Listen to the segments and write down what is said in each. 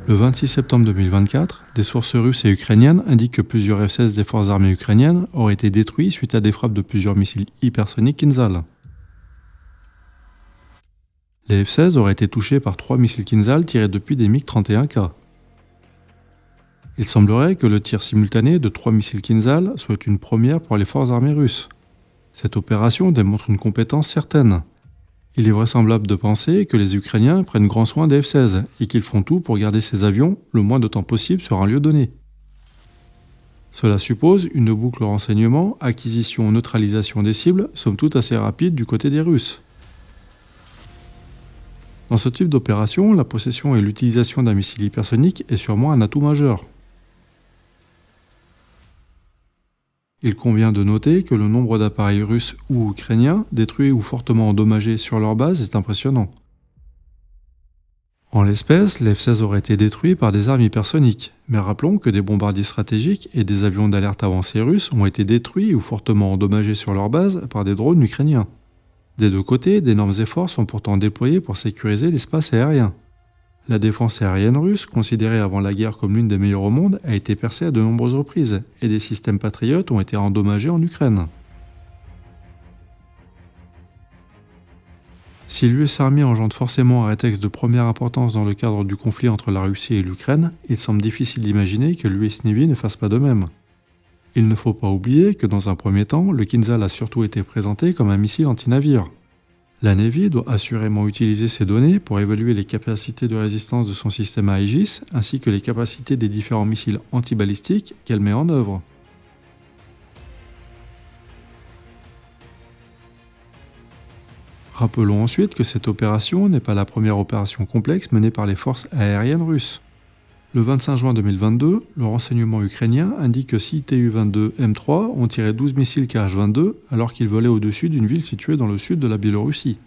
Le 26 septembre 2024, des sources russes et ukrainiennes indiquent que plusieurs F-16 des forces armées ukrainiennes auraient été détruits suite à des frappes de plusieurs missiles hypersoniques Kinzhal. Les F-16 auraient été touchés par 3 missiles Kinzhal tirés depuis des MiG-31K. Il semblerait que le tir simultané de 3 missiles Kinzhal soit une première pour les forces armées russes. Cette opération démontre une compétence certaine. Il est vraisemblable de penser que les Ukrainiens prennent grand soin des F-16 et qu'ils font tout pour garder ces avions le moins de temps possible sur un lieu donné. Cela suppose une boucle renseignement, acquisition, neutralisation des cibles, somme toute assez rapide du côté des Russes. Dans ce type d'opération, la possession et l'utilisation d'un missile hypersonique est sûrement un atout majeur. Il convient de noter que le nombre d'appareils russes ou ukrainiens détruits ou fortement endommagés sur leur base est impressionnant. En l'espèce, les F-16 auraient été détruits par des armes hypersoniques, mais rappelons que des bombardiers stratégiques et des avions d'alerte avancés russes ont été détruits ou fortement endommagés sur leur base par des drones ukrainiens. Des deux côtés, d'énormes efforts sont pourtant déployés pour sécuriser l'espace aérien. La défense aérienne russe, considérée avant la guerre comme l'une des meilleures au monde, a été percée à de nombreuses reprises, et des systèmes patriotes ont été endommagés en Ukraine. Si l'US Army engendre forcément un rétex de première importance dans le cadre du conflit entre la Russie et l'Ukraine, il semble difficile d'imaginer que l'US Navy ne fasse pas de même. Il ne faut pas oublier que dans un premier temps, le Kinzhal a surtout été présenté comme un missile anti-navire. La Navy doit assurément utiliser ces données pour évaluer les capacités de résistance de son système à Aegis ainsi que les capacités des différents missiles antibalistiques qu'elle met en œuvre. Rappelons ensuite que cette opération n'est pas la première opération complexe menée par les forces aériennes russes. Le 25 juin 2022, le renseignement ukrainien indique que 6 Tu-22 M3 ont tiré 12 missiles Kh-22 alors qu'ils volaient au-dessus d'une ville située dans le sud de la Biélorussie.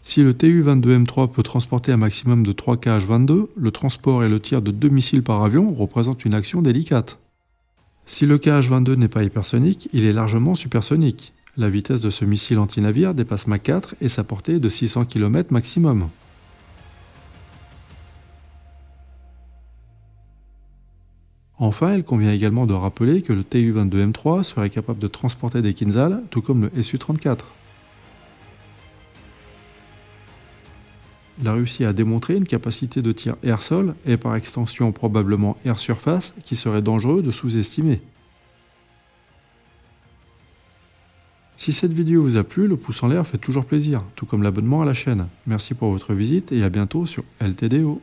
Si le Tu-22 M3 peut transporter un maximum de 3 Kh-22, le transport et le tir de 2 missiles par avion représentent une action délicate. Si le Kh-22 n'est pas hypersonique, il est largement supersonique. La vitesse de ce missile anti-navire dépasse Mach 4 et sa portée est de 600 km maximum. Enfin, il convient également de rappeler que le Tu-22 M3 serait capable de transporter des Kinzhal, tout comme le Su-34. La Russie a démontré une capacité de tir air-sol et par extension probablement air-surface qui serait dangereux de sous-estimer. Si cette vidéo vous a plu, le pouce en l'air fait toujours plaisir, tout comme l'abonnement à la chaîne. Merci pour votre visite et à bientôt sur LTDO.